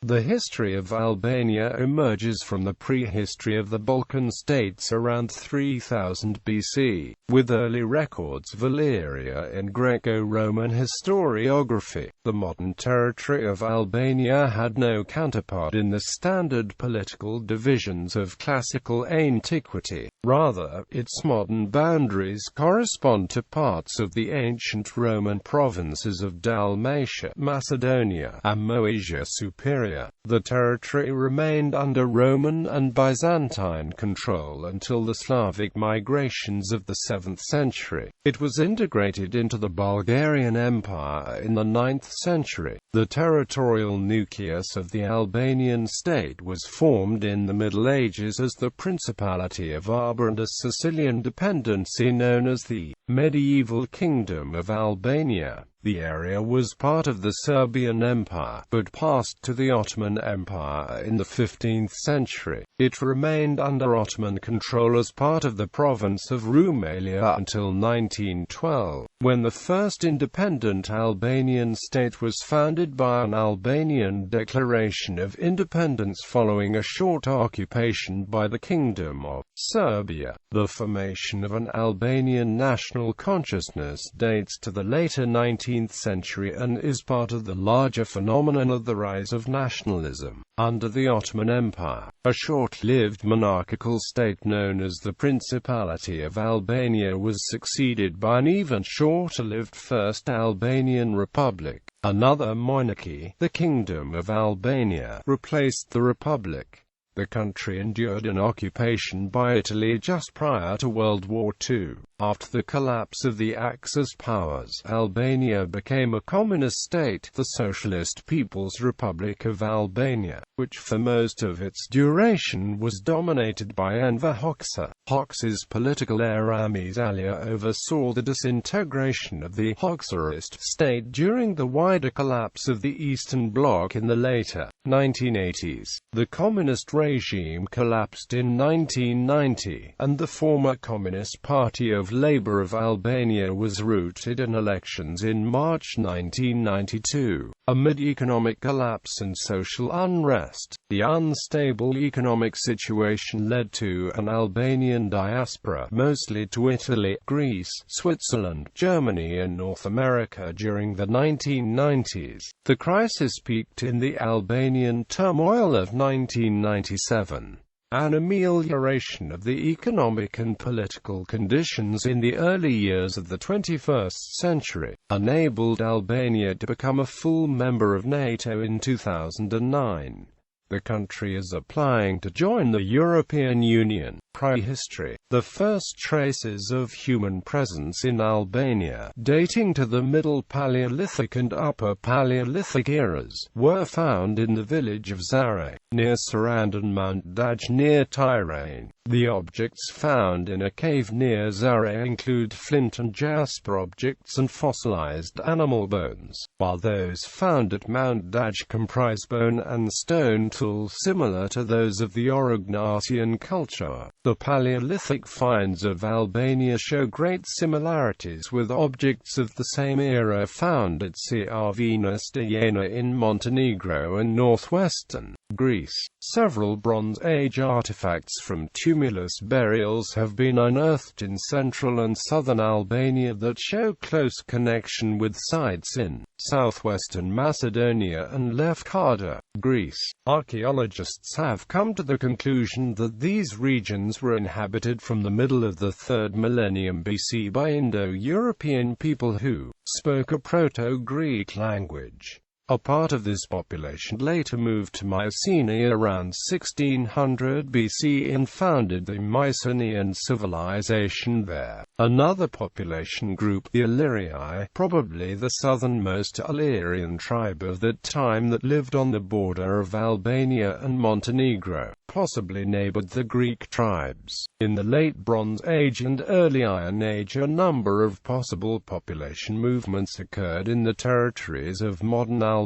The history of Albania emerges from the prehistory of the Balkan states around 3000 BC, with early records of Illyria in Greco-Roman historiography. The modern territory of Albania had no counterpart in the standard political divisions of classical antiquity. Rather, its modern boundaries correspond to parts of the ancient Roman provinces of Dalmatia, Macedonia, and Moesia Superior. The territory remained under Roman and Byzantine control until the Slavic migrations of the 7th century. It was integrated into the Bulgarian Empire in the 9th century. The territorial nucleus of the Albanian state was formed in the Middle Ages as the Principality of Arbor and a Sicilian dependency known as the medieval Kingdom of Albania. The area was part of the Serbian Empire, but passed to the Ottoman Empire in the 15th century. It remained under Ottoman control as part of the province of Rumelia until 1912, when the first independent Albanian state was founded by an Albanian declaration of independence following a short occupation by the Kingdom of Serbia. The formation of an Albanian national consciousness dates to the later 19th century and is part of the larger phenomenon of the rise of nationalism. Under the Ottoman Empire, a short-lived monarchical state known as the Principality of Albania was succeeded by an even shorter-lived First Albanian Republic. Another monarchy, the Kingdom of Albania, replaced the Republic. The country endured an occupation by Italy just prior to World War II. After the collapse of the Axis powers, Albania became a communist state, the Socialist People's Republic of Albania, which for most of its duration was dominated by Enver Hoxha. Hoxha's political heir Ahmet Ali oversaw the disintegration of the Hoxhaist state during the wider collapse of the Eastern Bloc in the later 1980s. The communist regime collapsed in 1990, and the former Communist Party of Labour of Albania was routed in elections in March 1992. Amid economic collapse and social unrest, the unstable economic situation led to an Albanian diaspora, mostly to Italy, Greece, Switzerland, Germany and North America during the 1990s. The crisis peaked in the Albanian turmoil of 1997. An amelioration of the economic and political conditions in the early years of the 21st century enabled Albania to become a full member of NATO in 2009. The country is applying to join the European Union. Prehistory. The first traces of human presence in Albania, dating to the Middle Paleolithic and Upper Paleolithic eras, were found in the village of Zare, near Sarand and Mount Daj near Tirane. The objects found in a cave near Zare include flint and jasper objects and fossilized animal bones, while those found at Mount Daj comprise bone and stone tools similar to those of the Aurignacian culture. The Paleolithic finds of Albania show great similarities with objects of the same era found at Cervina Stojana in Montenegro and northwestern Greece. Several Bronze Age artifacts from tumulus burials have been unearthed in central and southern Albania that show close connection with sites in southwestern Macedonia and Lefkada, Greece. Archaeologists have come to the conclusion that these regions were inhabited from the middle of the 3rd millennium BC by Indo-European people who spoke a Proto-Greek language. A part of this population later moved to Mycenae around 1600 BC and founded the Mycenaean civilization there. Another population group, the Illyrii, probably the southernmost Illyrian tribe of that time that lived on the border of Albania and Montenegro, possibly neighbored the Greek tribes. In the Late Bronze Age and Early Iron Age, a number of possible population movements occurred in the territories of modern Albania.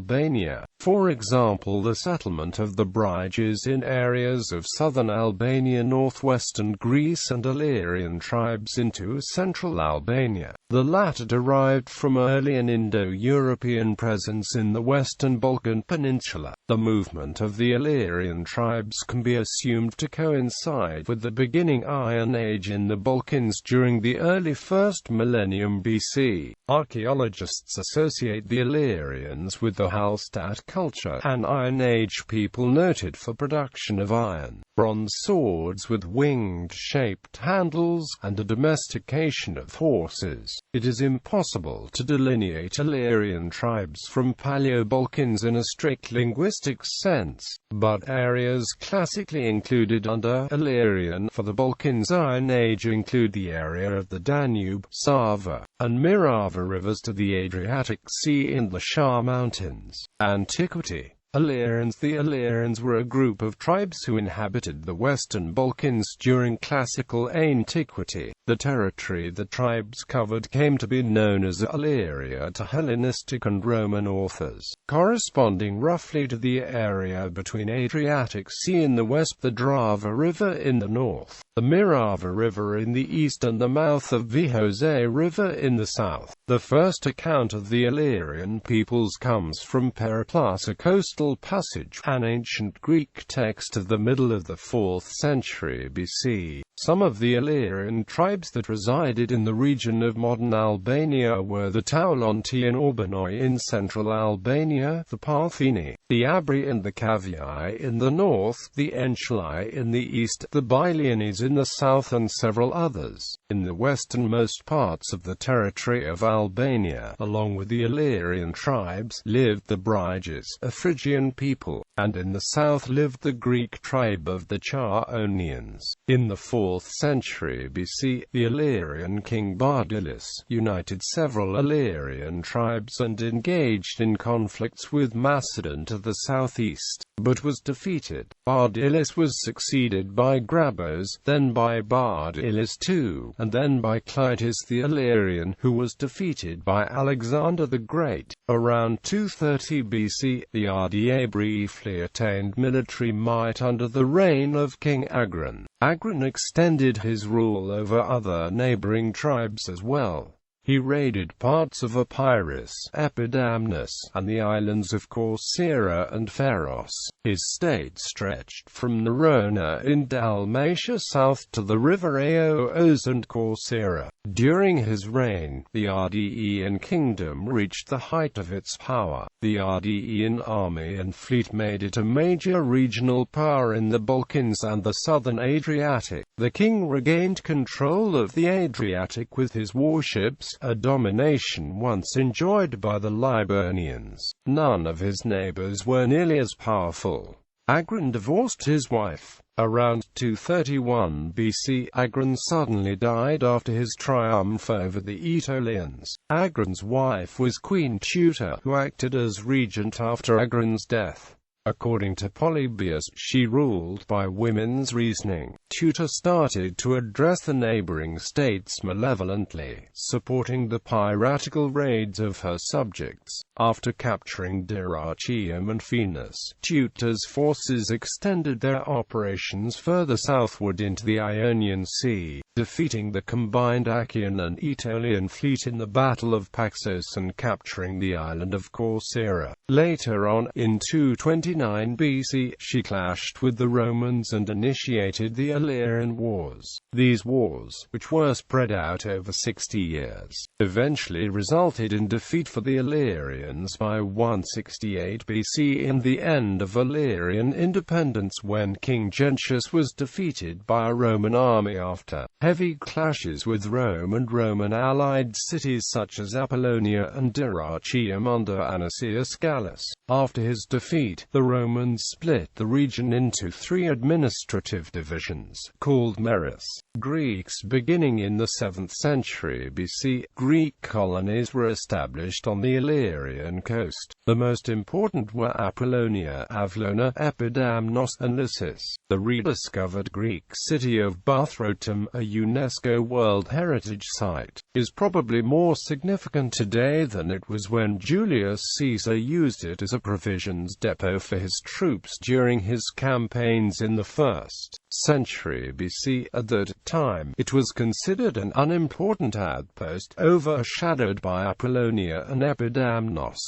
For example, the settlement of the Bryges in areas of southern Albania, northwestern Greece, and Illyrian tribes into central Albania. The latter derived from early and Indo-European presence in the Western Balkan Peninsula. The movement of the Illyrian tribes can be assumed to coincide with the beginning Iron Age in the Balkans during the early 1st millennium BC. Archaeologists associate the Illyrians with the Hallstatt culture, an Iron Age people noted for production of iron, bronze swords with winged-shaped handles, and a domestication of horses. It is impossible to delineate Illyrian tribes from Paleo-Balkans in a strict linguistic sense, but areas classically included under Illyrian for the Balkans Iron Age include the area of the Danube, Sava, and Mirava rivers to the Adriatic Sea and the Shah Mountains. Antiquity. Illyrians. The Illyrians were a group of tribes who inhabited the Western Balkans during classical antiquity. The territory the tribes covered came to be known as Illyria to Hellenistic and Roman authors, corresponding roughly to the area between Adriatic Sea in the west, the Drava River in the north, the Mirava River in the east, and the mouth of Vihose River in the south. The first account of the Illyrian peoples comes from Periplus, a coastal passage, an ancient Greek text of the middle of the 4th century BC. Some of the Illyrian tribes that resided in the region of modern Albania were the Taulonti and Orbanoi in central Albania, the Partheni, the Abri and the Kavii in the north, the Enchili in the east, the Bilianes in the south, and several others. In the westernmost parts of the territory of Albania, along with the Illyrian tribes, lived the Bryges, a Phrygian people, and in the south lived the Greek tribe of the Chaonians. In the 4th century BC, the Illyrian king Bardilis united several Illyrian tribes and engaged in conflicts with Macedon to the southeast, but was defeated. Bardilis was succeeded by Grabos, then by Bardilis II, and then by Clytus the Illyrian, who was defeated by Alexander the Great. Around 230 BC, the Rda briefly attained military might under the reign of King Agron. Agron extended his rule over other neighboring tribes as well. He raided parts of Epirus, Epidamnus, and the islands of Corcyra and Pharos. His state stretched from the Rhona in Dalmatia south to the river Aoos and Corcyra. During his reign, the Rdaean kingdom reached the height of its power. The Rdaean army and fleet made it a major regional power in the Balkans and the southern Adriatic. The king regained control of the Adriatic with his warships, a domination once enjoyed by the Liburnians. None of his neighbors were nearly as powerful. Agron divorced his wife. Around 231 BC, Agron suddenly died after his triumph over the Aetolians. Agron's wife was Queen Tuta, who acted as regent after Agron's death. According to Polybius, she ruled by women's reasoning. Tuta started to address the neighboring states malevolently, supporting the piratical raids of her subjects. After capturing Dyrrhachium and Phoenix, Tuta's forces extended their operations further southward into the Ionian Sea, defeating the combined Achaean and Aetolian fleet in the Battle of Paxos and capturing the island of Corcyra. Later on, in 229 BC, she clashed with the Romans and initiated the Illyrian Wars. These wars, which were spread out over 60 years, eventually resulted in defeat for the Illyrians by 168 BC and the end of Illyrian independence when King Gentius was defeated by a Roman army after heavy clashes with Rome and Roman-allied cities such as Apollonia and Dyrrhachium under Anicius Gallus. After his defeat, the Romans split the region into 3 administrative divisions, called meris. Greeks. Beginning in the 7th century BC, Greek colonies were established on the Illyrian coast. The most important were Apollonia, Avlona, Epidamnos, and Lysis. The rediscovered Greek city of Buthrotum, a UNESCO World Heritage Site, is probably more significant today than it was when Julius Caesar used it as a provisions depot for his troops during his campaigns in the 1st century BC. At that time, it was considered an unimportant outpost, overshadowed by Apollonia and Epidamnos.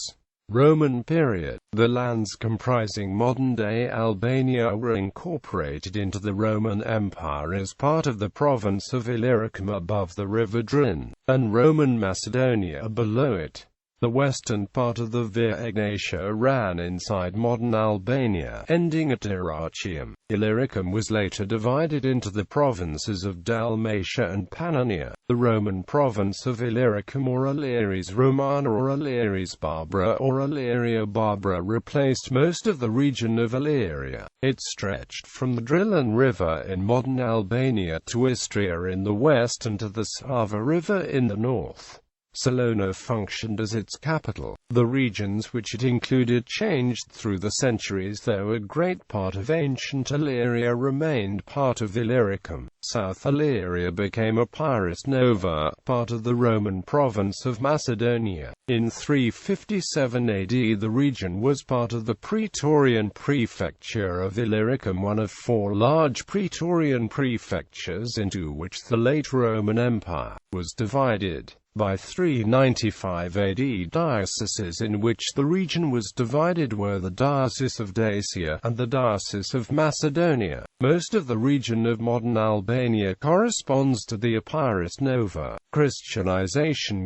Roman period. The lands comprising modern-day Albania were incorporated into the Roman Empire as part of the province of Illyricum above the river Drin, and Roman Macedonia below it. The western part of the Via Egnatia ran inside modern Albania, ending at Dyrrhachium. Illyricum was later divided into the provinces of Dalmatia and Pannonia. The Roman province of Illyricum, or Illyries Romana, or Illyries Barbara, or Illyria Barbara, replaced most of the region of Illyria. It stretched from the Drilon River in modern Albania to Istria in the west and to the Sava River in the north. Salona functioned as its capital. The regions which it included changed through the centuries, though a great part of ancient Illyria remained part of Illyricum. South Illyria became Epirus Nova, part of the Roman province of Macedonia. In 357 AD the region was part of the Praetorian prefecture of Illyricum, one of four large Praetorian prefectures into which the late Roman Empire was divided. By 395 AD, dioceses in which the region was divided were the Diocese of Dacia and the Diocese of Macedonia. Most of the region of modern Albania corresponds to the Epirus Nova.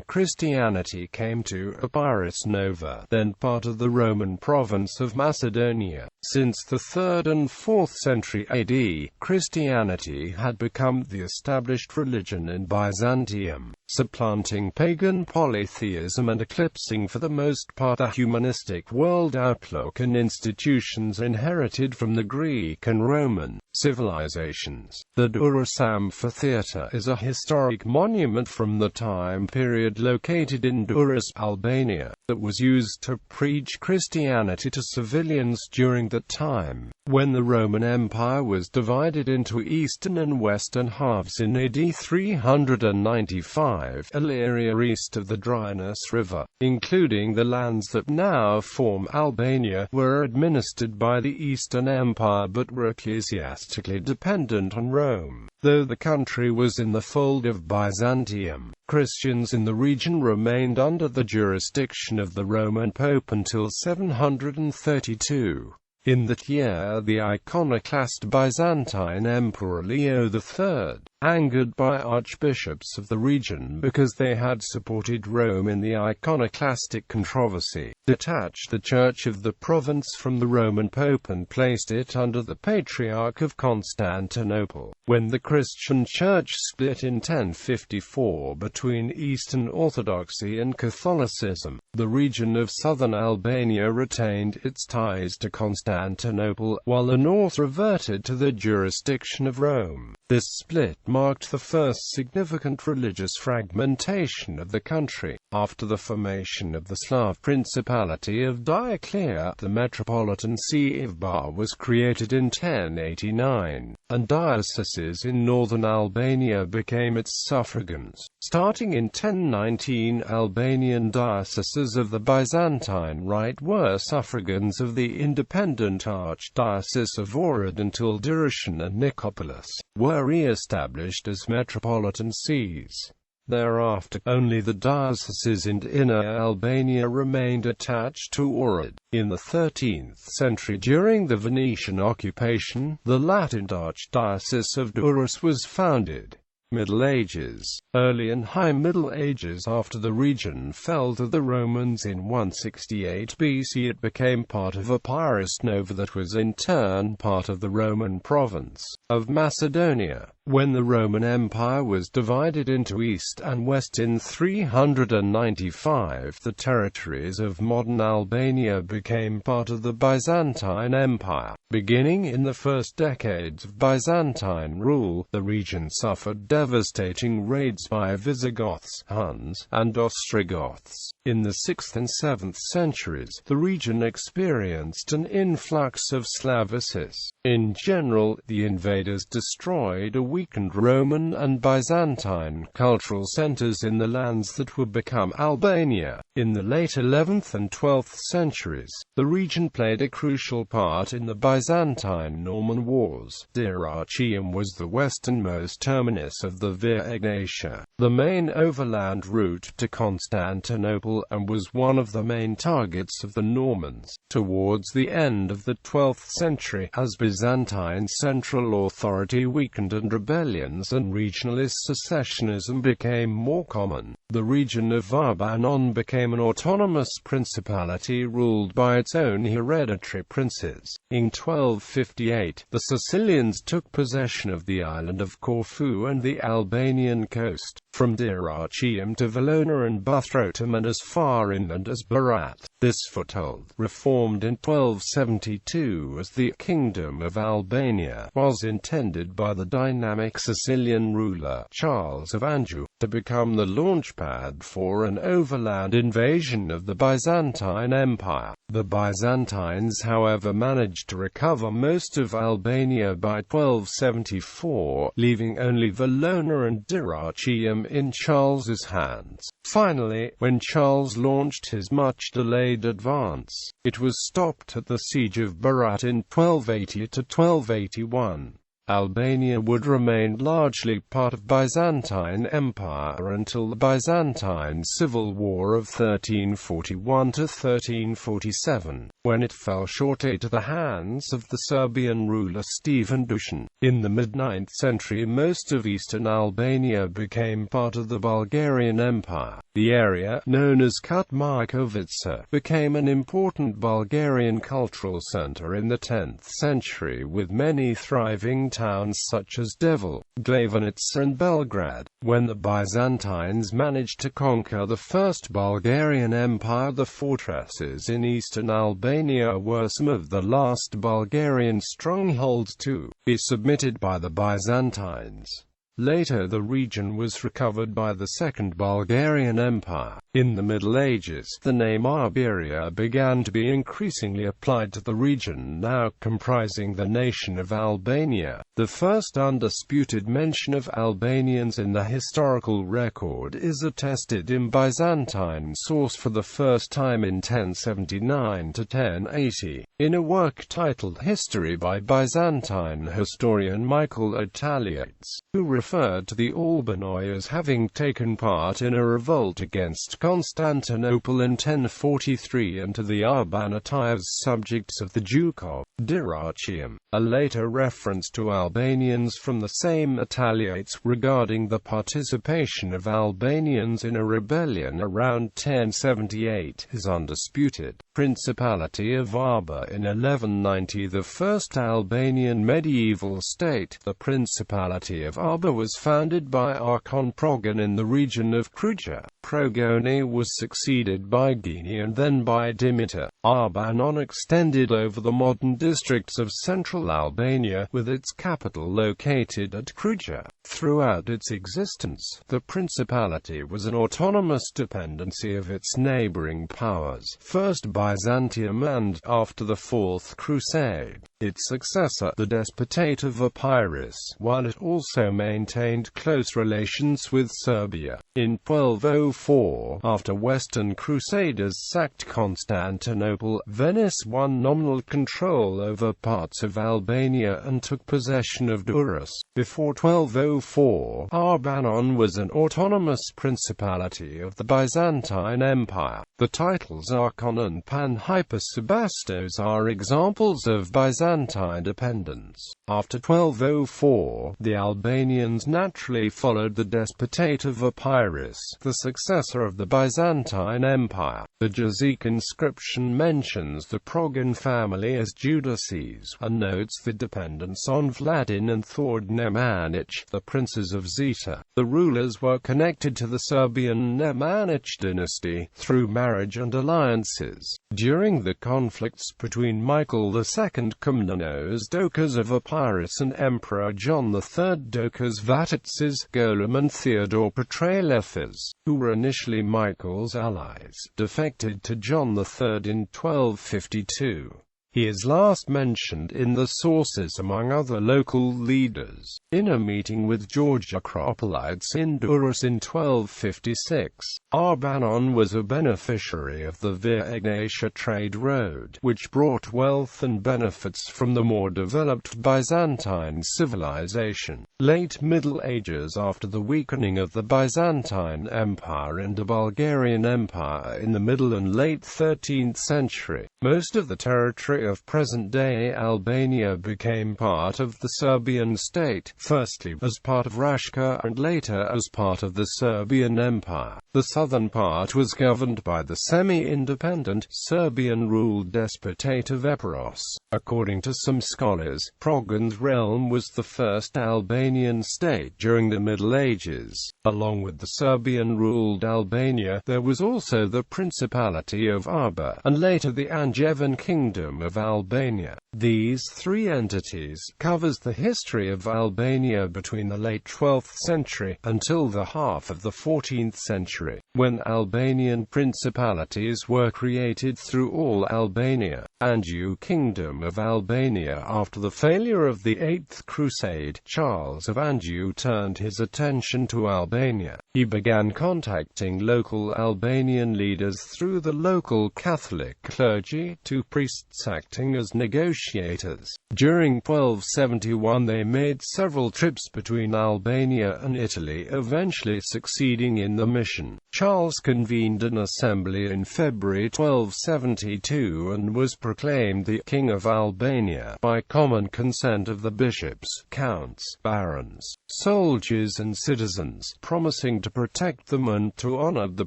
Christianity came to Epirus Nova, then part of the Roman province of Macedonia. Since the 3rd and 4th century AD, Christianity had become the established religion in Byzantium, supplanting pagan polytheism and eclipsing for the most part a humanistic world outlook and institutions inherited from the Greek and Roman civilizations. The Duras Amphitheater is a historic monument from the time period located in Duras, Albania, that was used to preach Christianity to civilians during that time, when the Roman Empire was divided into eastern and western halves. In AD 395, Illyria east of the Drynus River, including the lands that now form Albania, were administered by the Eastern Empire but were ecclesiastically dependent on Rome. Though the country was in the fold of Byzantium, Christians in the region remained under the jurisdiction of the Roman Pope until 732. In that year the iconoclast Byzantine Emperor Leo III, angered by archbishops of the region because they had supported Rome in the iconoclastic controversy, detached the Church of the province from the Roman Pope and placed it under the Patriarch of Constantinople. When the Christian Church split in 1054 between Eastern Orthodoxy and Catholicism, the region of southern Albania retained its ties to Constantinople, while the north reverted to the jurisdiction of Rome. This split marked the first significant religious fragmentation of the country. After the formation of the Slav Principality of Dioclea, the Metropolitan See of Bar was created in 1089, and dioceses in northern Albania became its suffragans. Starting in 1019, Albanian dioceses of the Byzantine Rite were suffragans of the independent Archdiocese of Ohrid until Dirician and Nicopolis were re-established as metropolitan sees. Thereafter, only the dioceses in Inner Albania remained attached to Ohrid. In the 13th century, during the Venetian occupation, the Latin Archdiocese of Duras was founded. Middle Ages. Early and High Middle Ages. After the region fell to the Romans in 168 BC, it became part of Epirus Nova that was in turn part of the Roman province of Macedonia. When the Roman Empire was divided into East and West in 395, the territories of modern Albania became part of the Byzantine Empire. Beginning in the first decades of Byzantine rule, the region suffered devastating raids by Visigoths, Huns, and Ostrogoths. In the 6th and 7th centuries, the region experienced an influx of Slavics. In general, the invaders destroyed or weakened Roman and Byzantine cultural centers in the lands that would become Albania. In the late 11th and 12th centuries, the region played a crucial part in the Byzantine-Norman Wars. Dyrrhachium was the westernmost terminus of the Via Egnatia, the main overland route to Constantinople, and was one of the main targets of the Normans. Towards the end of the 12th century, as Byzantine central authority weakened and rebellions and regionalist secessionism became more common, the region of Arbanon became an autonomous principality ruled by its own hereditary princes. In 1258, the Sicilians took possession of the island of Corfu and the Albanian coast, from Dyrrhachium to Valona and Buthrotum and as far inland as Berat. This foothold, reformed in 1272 as the Kingdom of Albania, was intended by the dynamic Sicilian ruler, Charles of Anjou, to become the launchpad for an overland invasion of the Byzantine Empire. The Byzantines, however, managed to recover most of Albania by 1274, leaving only Valona and Dyrrhachium in Charles's hands. Finally, when Charles launched his much-delayed advance, it was stopped at the Siege of Berat in 1280 to 1281. Albania would remain largely part of Byzantine Empire until the Byzantine Civil War of 1341 to 1347, when it fell shortly to the hands of the Serbian ruler Stephen Dusan. In the mid-9th century, most of eastern Albania became part of the Bulgarian Empire. The area, known as Kutmikovica, became an important Bulgarian cultural center in the 10th century, with many thriving towns such as Devil, Glavinica and Belgrade. When the Byzantines managed to conquer the First Bulgarian Empire, the fortresses in eastern Albania were some of the last Bulgarian strongholds to be submitted by the Byzantines. Later the region was recovered by the Second Bulgarian Empire. In the Middle Ages, the name Iberia began to be increasingly applied to the region now comprising the nation of Albania. The first undisputed mention of Albanians in the historical record is attested in Byzantine source for the first time in 1079 to 1080, in a work titled History by Byzantine historian Michael Italiates, who referred to the Albanoi as having taken part in a revolt against Constantinople in 1043 and to the Arbanati as subjects of the Duke of Dyrrhachium. A later reference to Albanians from the same Italiates regarding the participation of Albanians in a rebellion around 1078 is undisputed. Principality of Arba in 1190. The first Albanian medieval state, the Principality of Arba, was founded by Archon Progon in the region of Kruja. Progoni was succeeded by Gini and then by Dimitar. Arbanon extended over the modern districts of central Albania, with its capital located at Kruja. Throughout its existence, the principality was an autonomous dependency of its neighboring powers, first Byzantium and, after the Fourth Crusade, its successor, the Despotate of Epirus, while it also maintained close relations with Serbia. In 1204, after Western Crusaders sacked Constantinople, Venice won nominal control over parts of Albania and took possession of Duras. Before 1204, Arbanon was an autonomous principality of the Byzantine Empire. The titles Archon and Panhypersebastos are examples of Byzantine dependence. After 1204, the Albanians naturally followed the Despotate of Epirus, the successor of the Byzantine Empire. The Jazyk inscription mentions the Progon family as Judices, and notes the dependence on Vladin and Thord Nemanjić, the Princes of Zeta. The rulers were connected to the Serbian Nemanjić dynasty through marriage marriage and alliances. During the conflicts between Michael II Komnenos Doukas of Epirus and Emperor John III Doukas Vatatzes Golem and Theodore Petralefes, who were initially Michael's allies, defected to John III in 1252. He is last mentioned in the sources among other local leaders, in a meeting with George Acropolites in Duras in 1256. Arbanon was a beneficiary of the Via Egnatia trade road, which brought wealth and benefits from the more developed Byzantine civilization. Late Middle Ages. After the weakening of the Byzantine Empire and the Bulgarian Empire in the middle and late 13th century, most of the territory of present-day Albania became part of the Serbian state, firstly as part of Rashka and later as part of the Serbian Empire. The southern part was governed by the semi-independent, Serbian-ruled Despotate of Epirus. According to some scholars, Progon's realm was the first Albanian state during the Middle Ages. Along with the Serbian-ruled Albania, there was also the Principality of Arba, and later the Angevin Kingdom of Albania. These three entities covers the history of Albania between the late 12th century until the half of the 14th century, when Albanian principalities were created through all Albania. Anjou Kingdom of Albania. After the failure of the Eighth Crusade, Charles of Anjou turned his attention to Albania. He began contacting local Albanian leaders through the local Catholic clergy, two priests acting as negotiators. During 1271 they made several trips between Albania and Italy, eventually succeeding in the mission. Charles convened an assembly in February 1272 and was proclaimed the King of Albania by common consent of the bishops, counts, barons, soldiers and citizens, promising to protect them and to honor the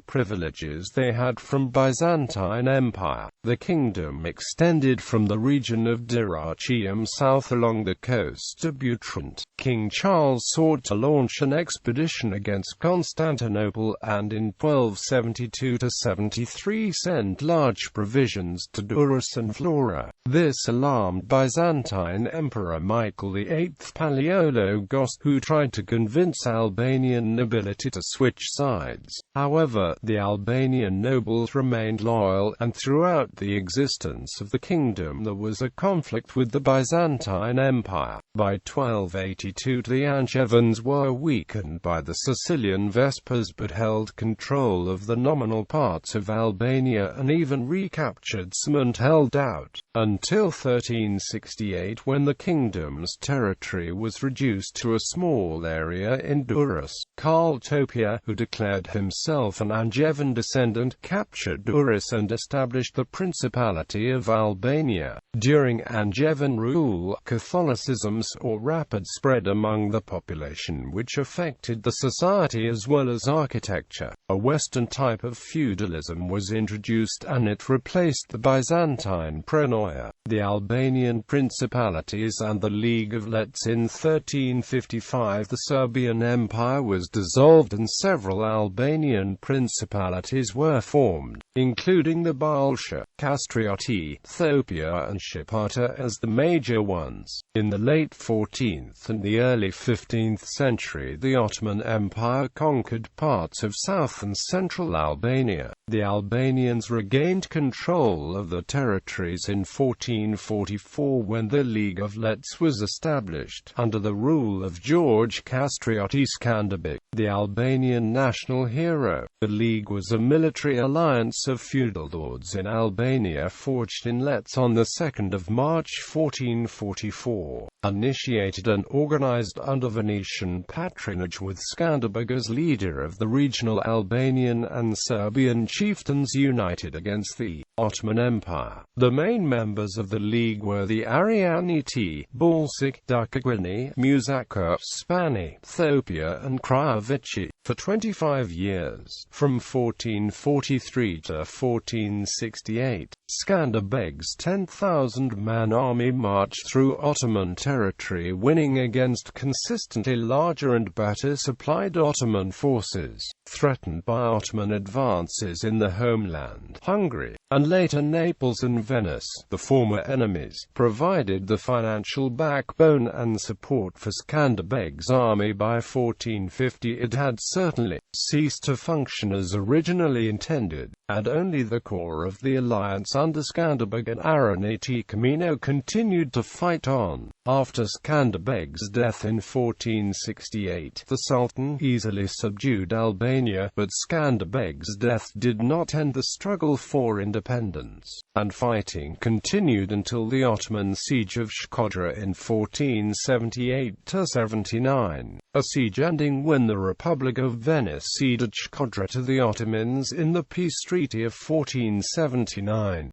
privileges they had from Byzantine Empire. The kingdom extended from the region of Dyrrhachium south along the coast to Butrint. King Charles sought to launch an expedition against Constantinople and in 1272–73 sent large provisions to Duras and Flora. This alarmed Byzantine Emperor Michael VIII Palaeologos, who tried to convince Albanian nobility to switch sides. However, the Albanian nobles remained loyal, and throughout the existence of the kingdom there was a conflict with the Byzantine Empire. By 1282 the Angevins were weakened by the Sicilian Vespers but held control of the nominal parts of Albania and even recaptured some and held out until 1368, when the kingdom's territory was reduced to a small area in Duras. Karl Topia, who declared himself an Angevin descendant, captured Duras and established the Principality of Albania. During Angevin rule, Catholicism saw rapid spread among the population, which affected the society as well as architecture. A Western type of feudalism was introduced and it replaced the Byzantine pronoia. The Albanian principalities and the League of Lets. In 1355 the Serbian Empire was dissolved and several Albanian principalities were formed, including the Balsha, Kastrioti, Thopia and Shqiptar as the major ones. In the late 14th and the early 15th century the Ottoman Empire conquered parts of south and central Albania. The Albanians regained control of the territories in 1444 when the League of Lets was established, under the rule of George Kastrioti Skanderbeg, the Albanian national hero. The League was a military alliance of feudal lords in Albania forged in Lets on the 2nd of March 1444, initiated and organized under Venetian patronage with Skanderbeg as leader of the regional Albanian and Serbian chieftains united against the Ottoman Empire. The main members of of the League were the Arianiti, Balsic, Dakagwini, Musaka, Spani, Thopia and Kryovici. For 25 years, from 1443 to 1468, Skanderbeg's 10,000-man army marched through Ottoman territory, winning against consistently larger and better supplied Ottoman forces, threatened by Ottoman advances in the homeland, Hungary, and later Naples and Venice. The former enemies provided the financial backbone and support for Skanderbeg's army. By 1450 it had certainly ceased to function as originally intended, and only the core of the alliance under Skanderbeg and Araniti Camino continued to fight on. After Skanderbeg's death in 1468, the Sultan easily subdued Albania, but Skanderbeg's death did not end the struggle for independence, and fighting continued until the Ottoman siege of Shkodra in 1478–79, a siege ending when the Republic of Venice ceded Shkodra to the Ottomans in the peace treaty of 1479.